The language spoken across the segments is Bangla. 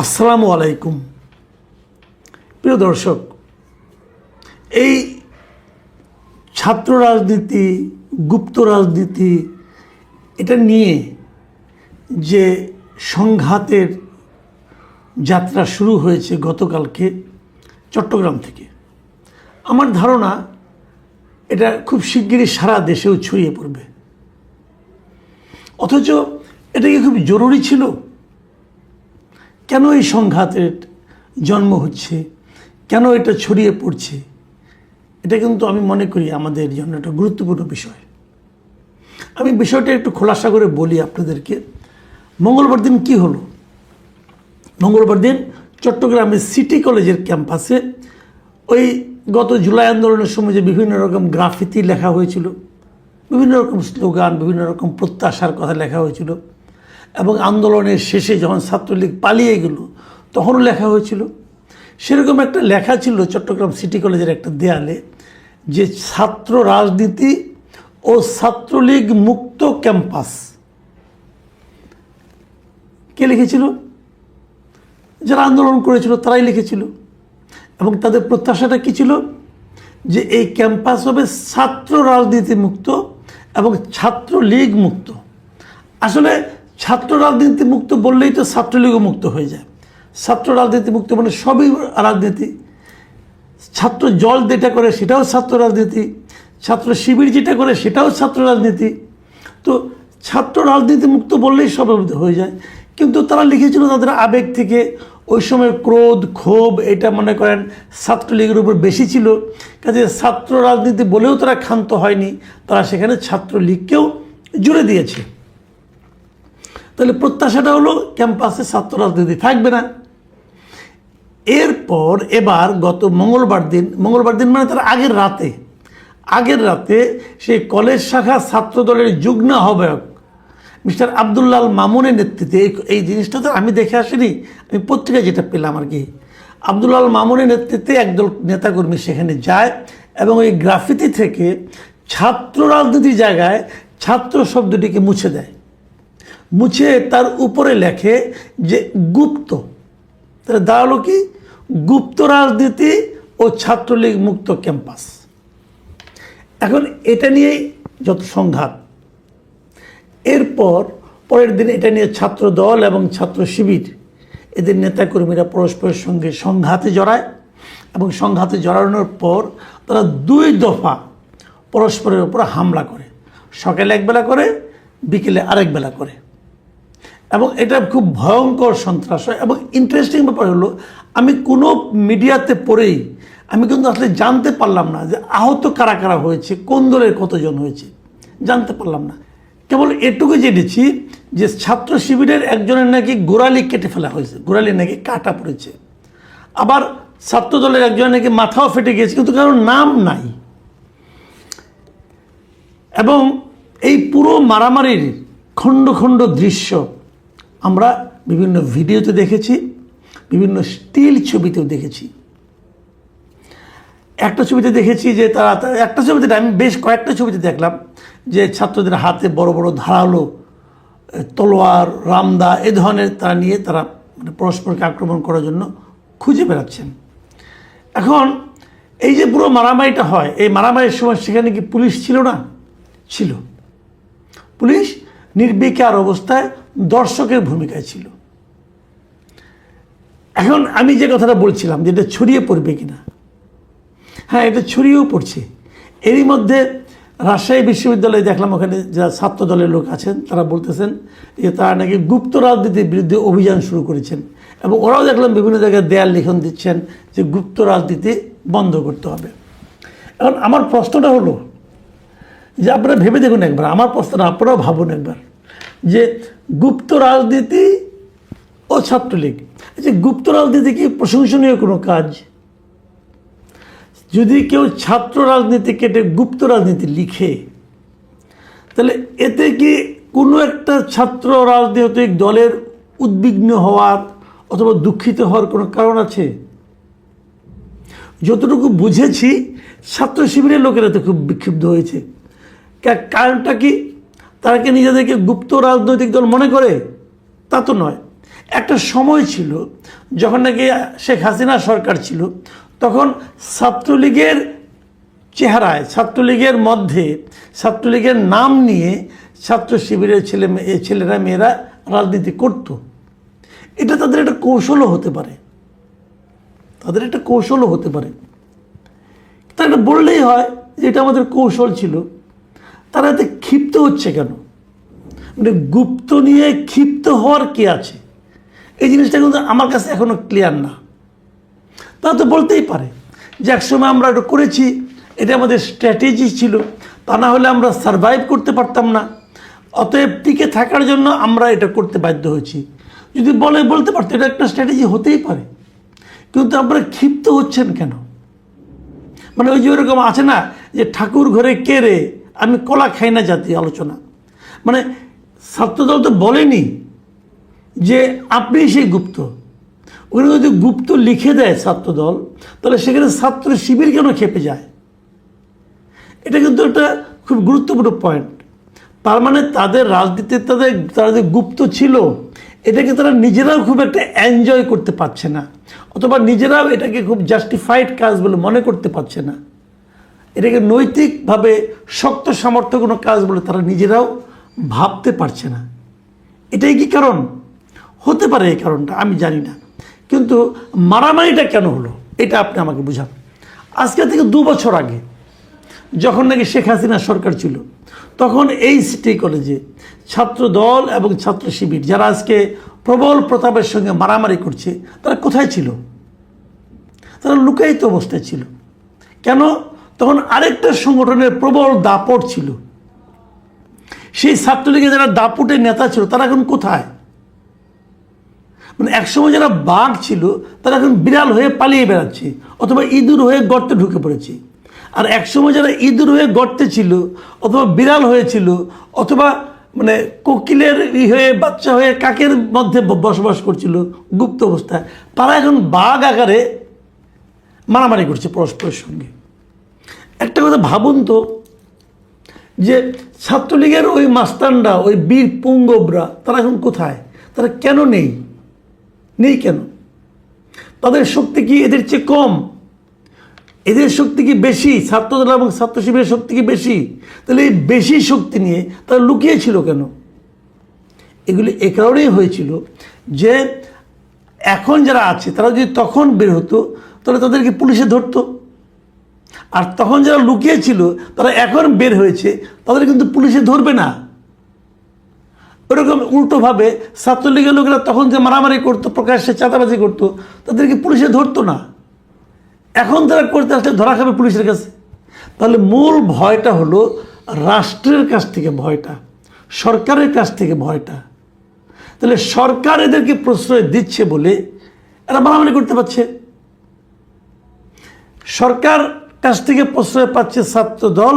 আসসালামু আলাইকুম প্রিয় দর্শক, এই ছাত্র রাজনীতি, গুপ্ত রাজনীতি, এটা নিয়ে যে সংঘাতের যাত্রা শুরু হয়েছে গতকালকে চট্টগ্রাম থেকে, আমার ধারণা এটা খুব শিগগিরই সারা দেশেও ছড়িয়ে পড়বে। অথচ এটা কি খুব জরুরি ছিল? কেন এই সংঘাতের জন্ম হচ্ছে, কেন এটা ছড়িয়ে পড়ছে, এটা কিন্তু আমি মনে করি আমাদের জন্য একটা গুরুত্বপূর্ণ বিষয়। আমি বিষয়টা একটু খোলাসা করে বলি আপনাদেরকে। মঙ্গলবার দিন কি হলো? মঙ্গলবার দিন চট্টগ্রামের সিটি কলেজের ক্যাম্পাসে ওই গত জুলাই আন্দোলনের সময় যে বিভিন্ন রকম গ্রাফিতি লেখা হয়েছিল, বিভিন্ন রকম স্লোগান, বিভিন্ন রকম প্রত্যাশার কথা লেখা হয়েছিল, এবং আন্দোলনের শেষে যখন ছাত্রলীগ পালিয়ে গেল তখনও লেখা হয়েছিল। সেরকম একটা লেখা ছিল চট্টগ্রাম সিটি কলেজের একটা দেয়ালে, যে ছাত্র রাজনীতি ও ছাত্রলীগ মুক্ত ক্যাম্পাস। কে লিখেছিল? যারা আন্দোলন করেছিল তারাই লিখেছিল। এবং তাদের প্রত্যাশাটা কী ছিল? যে এই ক্যাম্পাস হবে ছাত্র রাজনীতি মুক্ত এবং ছাত্রলীগ মুক্ত। আসলে ছাত্র রাজনীতি মুক্ত বললেই তো ছাত্রলীগও মুক্ত হয়ে যায়। ছাত্র রাজনীতি মুক্ত মানে সবই রাজনীতি। ছাত্র জল যেটা করে সেটাও ছাত্র রাজনীতি, ছাত্র শিবির যেটা করে সেটাও ছাত্র রাজনীতি। তো ছাত্র রাজনীতি মুক্ত বললেই সব হয়ে যায়। কিন্তু তারা লিখেছিল তাদের আবেগ থেকে, ওই সময় ক্রোধ, ক্ষোভ এটা মনে করেন ছাত্রলীগের উপর বেশি ছিল। কাজে ছাত্র রাজনীতি বলেও তারা ক্ষান্ত হয়নি, তারা সেখানে ছাত্রলীগকেও জুড়ে দিয়েছে। তাহলে প্রত্যাশাটা হলো ক্যাম্পাসে ছাত্র রাজনীতি থাকবে না। এরপর এবার গত মঙ্গলবার দিন মানে তার আগের রাতে সেই কলেজ শাখা ছাত্র দলের যুগ্ম আহ্বায়ক মিস্টার আব্দুল্লাহ মামুনের নেতৃত্বে, এই জিনিসটা তো আমি দেখে আসিনি, আমি পত্রিকায় যেটা পেলাম আর কি, আব্দুল্লাহ মামুনের নেতৃত্বে একদল নেতাকর্মী সেখানে যায় এবং ওই গ্রাফিতি থেকে ছাত্র রাজনীতির জায়গায় ছাত্র শব্দটিকে মুছে দেয়। মুছে তার উপরে লেখে যে গুপ্ত। তাহলে দাঁড়ালো কি? গুপ্ত রাজনীতি ও ছাত্রলীগ মুক্ত ক্যাম্পাস। এখন এটা নিয়েই যত সংঘাত। এরপর পরের দিন এটা নিয়ে ছাত্র দল এবং ছাত্র শিবির, এদের নেতাকর্মীরা পরস্পরের সঙ্গে সংঘাতে জড়ায় এবং সংঘাতে জড়ানোর পর তারা 2 দফা পরস্পরের উপর হামলা করে। সকালে একবেলা করে, বিকেলে আরেক বেলা করে। এবং এটা খুব ভয়ঙ্কর সন্ত্রাস হয়। এবং ইন্টারেস্টিং ব্যাপার হলো, আমি কোনো মিডিয়াতে পড়েই আমি কিন্তু আসলে জানতে পারলাম না যে আহত কারা কারা হয়েছে, কোন দলের কতজন হয়েছে, জানতে পারলাম না। কেবল এটুকু জেনেছি যে ছাত্র শিবিরের একজনের নাকি গোড়ালি কেটে ফেলা হয়েছে, গোড়ালি নাকি কাটা পড়েছে। আবার ছাত্র দলের একজনের নাকি মাথাও ফেটে গিয়েছে, কিন্তু কারোর নাম নাই। এবং এই পুরো মারামারির খণ্ড খণ্ড দৃশ্য আমরা বিভিন্ন ভিডিওতে দেখেছি, বিভিন্ন স্টিল ছবিতেও দেখেছি। একটা ছবিতে দেখেছি যে একটা ছবিতে আমি বেশ কয়েকটা ছবিতে দেখলাম যে ছাত্রদের হাতে বড় বড় ধারালো তলোয়ার, রামদা এ ধরনের তারা নিয়ে তারা মানে পরস্পরকে আক্রমণ করার জন্য খুঁজে বেড়াচ্ছেন। এখন এই যে পুরো মারামারিটা হয়, এই মারামারির সময় সেখানে কি পুলিশ ছিল না? ছিল। পুলিশ নির্বিকার অবস্থায় দর্শকের ভূমিকায় ছিল। এখন আমি যে কথাটা বলছিলাম যে এটা ছড়িয়ে পড়বে কিনা, হ্যাঁ, এটা ছড়িয়েও পড়ছে। এরই মধ্যে রাজশাহী বিশ্ববিদ্যালয়ে দেখলাম ওখানে যারা ছাত্র দলের লোক আছেন তারা বলতেছেন যে তারা নাকি গুপ্ত রাজনীতির বিরুদ্ধে অভিযান শুরু করেছেন। এবং ওরাও দেখলাম বিভিন্ন জায়গায় দেয়াল লিখন দিচ্ছেন যে গুপ্ত রাজনীতি বন্ধ করতে হবে। এখন আমার প্রশ্নটা হলো যে আপনারা ভেবে দেখুন একবার, আমার প্রশ্নটা আপনারাও ভাবুন একবার, যে গুপ্ত রাজনীতি ও ছাত্রলীগ, আচ্ছা গুপ্ত রাজনীতি কি প্রশংসনীয় কোনো কাজ? যদি কেউ ছাত্র রাজনীতি কেটে গুপ্ত রাজনীতি লিখে, তাহলে এতে কি কোনো একটা ছাত্র রাজনৈতিক দলের উদ্বিগ্ন হওয়ার অথবা দুঃখিত হওয়ার কোনো কারণ আছে? যতটুকু বুঝেছি ছাত্র শিবিরের লোকেরা তো খুব বিক্ষুব্ধ হয়েছে। কারণটা কি? তারা কি নিজেদেরকে গুপ্ত রাজনৈতিক দল মনে করে? তা তো নয়। একটা সময় ছিল যখন নাকি শেখ হাসিনা সরকার ছিল, তখন ছাত্রলীগের চেহারায়, ছাত্রলীগের মধ্যে, ছাত্রলীগের নাম নিয়ে ছাত্র শিবিরের ছেলেরা মেয়েরা রাজনীতি করত। এটা তাদের একটা কৌশলও হতে পারে, তাদের একটা কৌশলও হতে পারে। তারা এটা বললেই হয় যে এটা আমাদের কৌশল ছিল। তারা এতে ক্ষিপ্ত হচ্ছে কেন? মানে গুপ্ত নিয়ে ক্ষিপ্ত হওয়ার কি আছে? এই জিনিসটা কিন্তু আমার কাছে এখনো ক্লিয়ার না। তারা তো বলতেই পারে যে একসময় আমরা এটা করেছি, এটা আমাদের স্ট্র্যাটেজি ছিল, তা না হলে আমরা সারভাইভ করতে পারতাম না, অতএব টিকে থাকার জন্য আমরা এটা করতে বাধ্য হয়েছি। যদি বলতে পারতো এটা একটা স্ট্র্যাটেজি হতেই পারে, কিন্তু আপনারা ক্ষিপ্ত হচ্ছেন কেন? মানে ওই যে ওরকম আছে না যে ঠাকুর ঘরে কে রে, আমি কলা খাই না জাতীয় আলোচনা। মানে ছাত্রদল তো বলেনি যে আপনি সেই গুপ্ত। ওখানে যদি গুপ্ত লিখে দেয় ছাত্রদল, তাহলে সেখানে ছাত্র শিবির কেন খেপে যায়? এটা কিন্তু একটা খুব গুরুত্বপূর্ণ পয়েন্ট। তার মানে তাদের রাজনীতিতে তারা যে গুপ্ত ছিল, এটাকে তারা নিজেরাও খুব একটা এনজয় করতে পারছে না, অথবা নিজেরাও এটাকে খুব জাস্টিফাইড কাজ বলে মনে করতে পারছে না। এটাকে নৈতিকভাবে শক্ত সামর্থ্য কোনো কাজ বলে তারা নিজেরাও ভাবতে পারছে না। এটাই কি কারণ? হতে পারে এই কারণটা, আমি জানি না। কিন্তু মারামারিটা কেন হলো এটা আপনি আমাকে বুঝান। আজকে থেকে 2 বছর আগে যখন নাকি শেখ হাসিনা সরকার ছিল, তখন এই সিটি কলেজে ছাত্র দল এবং ছাত্র শিবির যারা আজকে প্রবল প্রতাপের সঙ্গে মারামারি করছে, তারা কোথায় ছিল? তারা লুকায়িত অবস্থায় ছিল। কেন? তখন আরেকটা সংগঠনের প্রবল দাপট ছিল। সেই ছাত্রলীগের যারা দাপটের নেতা ছিল তারা এখন কোথায়? মানে একসময় যারা বাঘ ছিল তারা এখন বিড়াল হয়ে পালিয়ে বেড়াচ্ছে, অথবা ইঁদুর হয়ে গর্তে ঢুকে পড়েছে। আর একসময় যারা ইঁদুর হয়ে গর্তে ছিল, অথবা বিড়াল হয়েছিল, অথবা মানে কোকিলের হয়ে বাচ্চা হয়ে কাকের মধ্যে বসবাস করছিল গুপ্ত অবস্থায়, তারা এখন বাঘ আকারে মারামারি করছে পরস্পরের সঙ্গে। একটা কথা ভাবুন তো, যে ছাত্রলীগের ওই মাস্তানরা, ওই বীর পুঙ্গবরা, তারা এখন কোথায়? তারা কেন নেই কেন? তাদের শক্তি কি এদের চেয়ে কম? এদের শক্তি কি বেশি? ছাত্রদল এবং ছাত্র শিবিরের শক্তি কি বেশি? তাহলে এই বেশি শক্তি নিয়ে তারা লুকিয়েছিল কেন? এগুলি এ কারণেই হয়েছিল যে এখন যারা আছে তারা যদি তখন বের হতো, তাহলে তাদেরকে পুলিশে ধরতো। আর তখন যারা লুকিয়েছিল তারা এখন বের হয়েছে, তাদের কিন্তু পুলিশে ধরবে না। ওরকম উল্টোভাবে ছাত্রলীগের লোকেরা তখন যে মারামারি করতো, প্রকাশ্যে চাঁদাবাজি করতো, তাদেরকে পুলিশে ধরতো না। এখন তারা করতে আসলে ধরা খাবে পুলিশের কাছে। তাহলে মূল ভয়টা হলো রাষ্ট্রের কাছ থেকে ভয়টা, সরকারের কাছ থেকে ভয়টা। তাহলে সরকার এদেরকে প্রশ্রয় দিচ্ছে বলে এরা মারামারি করতে পারছে। সরকার কাছ থেকে প্রশ্রয় পাচ্ছে ছাত্র দল,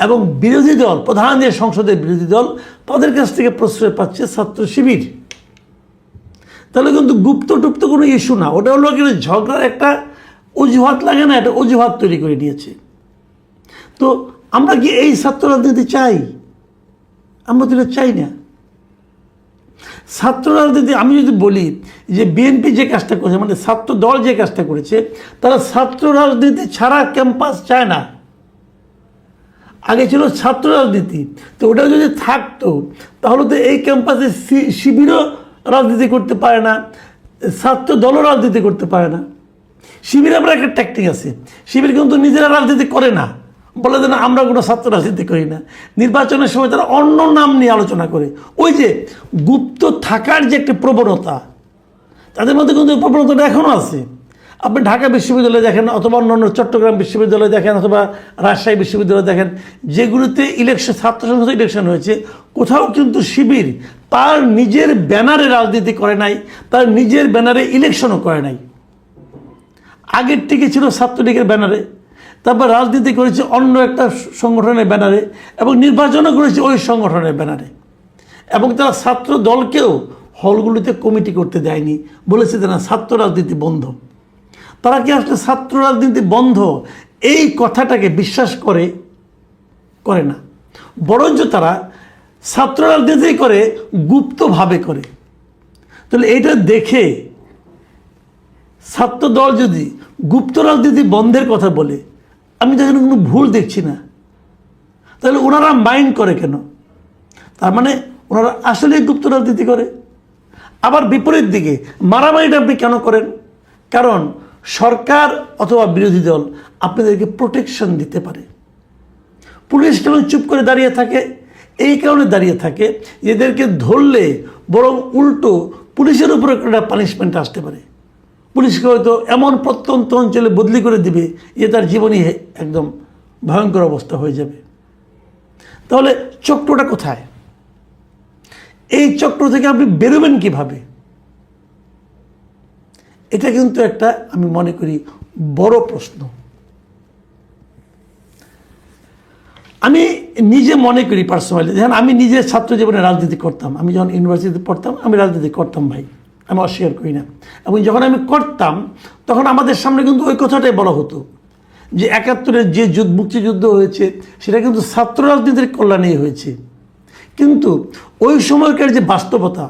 এবং বিরোধী দল, প্রধান যে সংসদের বিরোধী দল, তাদের কাছ থেকে প্রশ্রয় পাচ্ছে ছাত্র শিবির। তাহলে কিন্তু গুপ্ত টুপ্ত কোনো ইস্যু না, ওটা হলো কিন্তু ঝগড়ার একটা অজুহাত, লাগে না? একটা অজুহাত তৈরি করে নিয়েছে। তো আমরা কি এই ছাত্র রাজনীতি চাই? আমরা তো এটা চাই না। ছাত্র রাজনীতি, আমি যদি বলি যে বিএনপি যে কাজটা করেছে, মানে ছাত্র দল যে কাজটা করেছে, তারা ছাত্র রাজনীতি ছাড়া ক্যাম্পাস চায় না। আগে ছিল ছাত্র রাজনীতি, তো ওটা যদি থাকতো তাহলে তো এই ক্যাম্পাসে শিবিরও রাজনীতি করতে পারে না, ছাত্র দলও রাজনীতি করতে পারে না। শিবির আমরা একটা ট্যাকটিক আছে, শিবির কিন্তু নিজেরা রাজনীতি করে না, বলে যে না আমরা কোনো ছাত্র রাজনীতি করি না। নির্বাচনের সময় তারা অন্য নাম নিয়ে আলোচনা করে। ওই যে গুপ্ত থাকার যে একটা প্রবণতা, তাদের মধ্যে কিন্তু এই প্রবণতাটা এখনও আছে। আপনি ঢাকা বিশ্ববিদ্যালয় দেখেন, অথবা অন্যান্য চট্টগ্রাম বিশ্ববিদ্যালয় দেখেন, অথবা রাজশাহী বিশ্ববিদ্যালয় দেখেন, যেগুলোতে ইলেকশন, ছাত্র সংসদ ইলেকশন হয়েছে, কোথাও কিন্তু শিবির তার নিজের ব্যানারে রাজনীতি করে নাই, তার নিজের ব্যানারে ইলেকশনও করে নাই। আগের থেকে ছিল ছাত্রলীগের ব্যানারে, তারপর রাজনীতি করেছে অন্য একটা সংগঠনের ব্যানারে, এবং নির্বাচনও করেছে ওই সংগঠনের ব্যানারে। এবং তারা ছাত্র দলকেও হলগুলিতে কমিটি করতে দেয়নি, বলেছে যে না ছাত্র রাজনীতি বন্ধ। তারা কি আসলে ছাত্র রাজনীতি বন্ধ এই কথাটাকে বিশ্বাস করে না, বরঞ্চ তারা ছাত্র রাজনীতি করে গুপ্তভাবে করে। তাহলে এইটা দেখে ছাত্রদল যদি গুপ্ত রাজনীতি বন্ধের কথা বলে, আমি তো এখানে কোনো ভুল দেখছি না। তাহলে ওনারা মাইন্ড করে কেন? তার মানে ওনারা আসলে গুপ্ত রাজনীতি করে। আবার বিপরীত দিকে মারামারিটা আপনি কেন করেন? কারণ সরকার অথবা বিরোধী দল আপনাদেরকে প্রোটেকশন দিতে পারে। পুলিশ কেন চুপ করে দাঁড়িয়ে থাকে? এই কারণে দাঁড়িয়ে থাকে, এদেরকে ধরলে বরং উল্টো পুলিশের উপরে একটা পানিশমেন্ট আসতে পারে। পুলিশকে হয়তো এমন প্রত্যন্ত অঞ্চলে বদলি করে দিবে যে তার জীবনই একদম ভয়ঙ্কর অবস্থা হয়ে যাবে। তাহলে চক্রটা কোথায়? এই চক্র থেকে আপনি বেরোবেন কিভাবে? এটা কিন্তু একটা, আমি মনে করি, বড় প্রশ্ন। আমি নিজে মনে করি পার্সোনালি, দেখেন আমি নিজে ছাত্র জীবনে রাজনীতি করতাম। আমি যখন ইউনিভার্সিটিতে পড়তাম আমি রাজনীতি করতাম ভাই, আমি অস্বীকার করি না। এবং যখন আমি করতাম তখন আমাদের সামনে কিন্তু ওই কথাটাই বলা হতো যে ৭১-এর যে মুক্তিযুদ্ধ হয়েছে সেটা কিন্তু ছাত্র রাজনীতির কল্যাণেই হয়েছে। কিন্তু ওই সময়কার যে বাস্তবতা,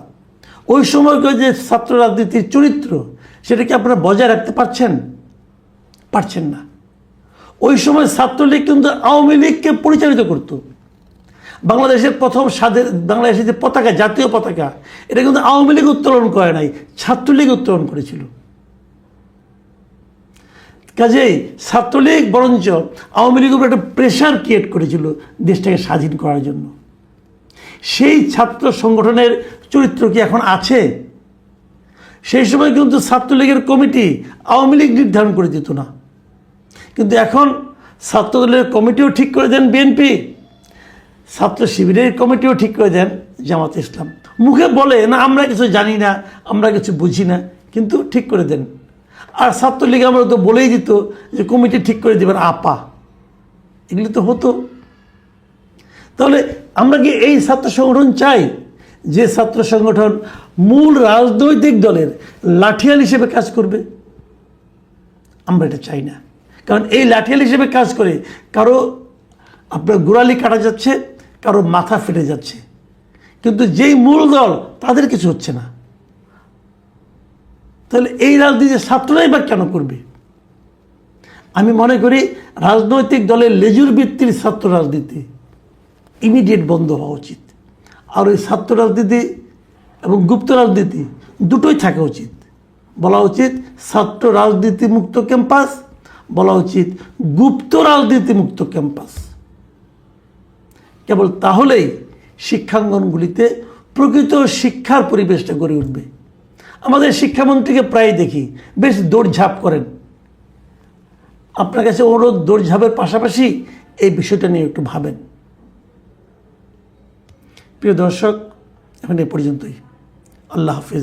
ওই সময়কার যে ছাত্র রাজনীতির চরিত্র, সেটাকে আপনারা বজায় রাখতে পারছেন? পারছেন না। ওই সময় ছাত্রলীগ কিন্তু আওয়ামী লীগকে পরিচালিত করত। বাংলাদেশের প্রথম বাংলাদেশের যে পতাকা, জাতীয় পতাকা, এটা কিন্তু আওয়ামী লীগ উত্তোলন করে নাই, ছাত্রলীগ উত্তোলন করেছিল। কাজেই ছাত্রলীগ বরঞ্চ আওয়ামী লীগের উপর একটা প্রেশার ক্রিয়েট করেছিল দেশটাকে স্বাধীন করার জন্য। সেই ছাত্র সংগঠনের চরিত্র কি এখন আছে? সেই সময় কিন্তু ছাত্রলীগের কমিটি আওয়ামী লীগ নির্ধারণ করে দিত না, কিন্তু এখন ছাত্রদলের কমিটিও ঠিক করে দেন বিএনপি, ছাত্র শিবিরের কমিটিও ঠিক করে দেন জামাত ইসলাম। মুখে বলে না আমরা কিছু জানি না, আমরা কিছু বুঝি না, কিন্তু ঠিক করে দেন। আর ছাত্রলীগ আমরা তো বলেই দিত যে কমিটি ঠিক করে দেবেন আপা, এগুলি তো হতো। তাহলে আমরা কি এই ছাত্র সংগঠন চাই যে ছাত্র সংগঠন মূল রাজনৈতিক দলের লাঠিয়াল হিসেবে কাজ করবে? আমরা এটা চাই না। কারণ এই লাঠিয়াল হিসেবে কাজ করে কারো আপনার গোড়ালি কাটা যাচ্ছে, কারো মাথা ফেটে যাচ্ছে, কিন্তু যেই মূল দল তাদের কিছু হচ্ছে না। তাহলে এই রাজনীতি ছাত্ররাই বা কেন করবে? আমি মনে করি রাজনৈতিক দলের লেজুর ভিত্তির ছাত্র রাজনীতি ইমিডিয়েট বন্ধ হওয়া উচিত। আর ওই ছাত্র রাজনীতি এবং গুপ্ত রাজনীতি দুটোই থাকা উচিত। বলা উচিত ছাত্র রাজনীতি মুক্ত ক্যাম্পাস, বলা উচিত গুপ্ত রাজনীতি মুক্ত ক্যাম্পাস। কেবল তাহলেই শিক্ষাঙ্গনগুলিতে প্রকৃত শিক্ষার পরিবেশটা গড়ে উঠবে। আমাদের শিক্ষামন্ত্রীকে প্রায় দেখি বেশ দৌড়ঝাঁপ করেন। আপনার কাছে অনুরোধ, দৌড়ঝাঁপের পাশাপাশি এই বিষয়টা নিয়ে একটু ভাবেন। প্রিয় দর্শক, এখন এ পর্যন্তই। আল্লাহ হাফিজ।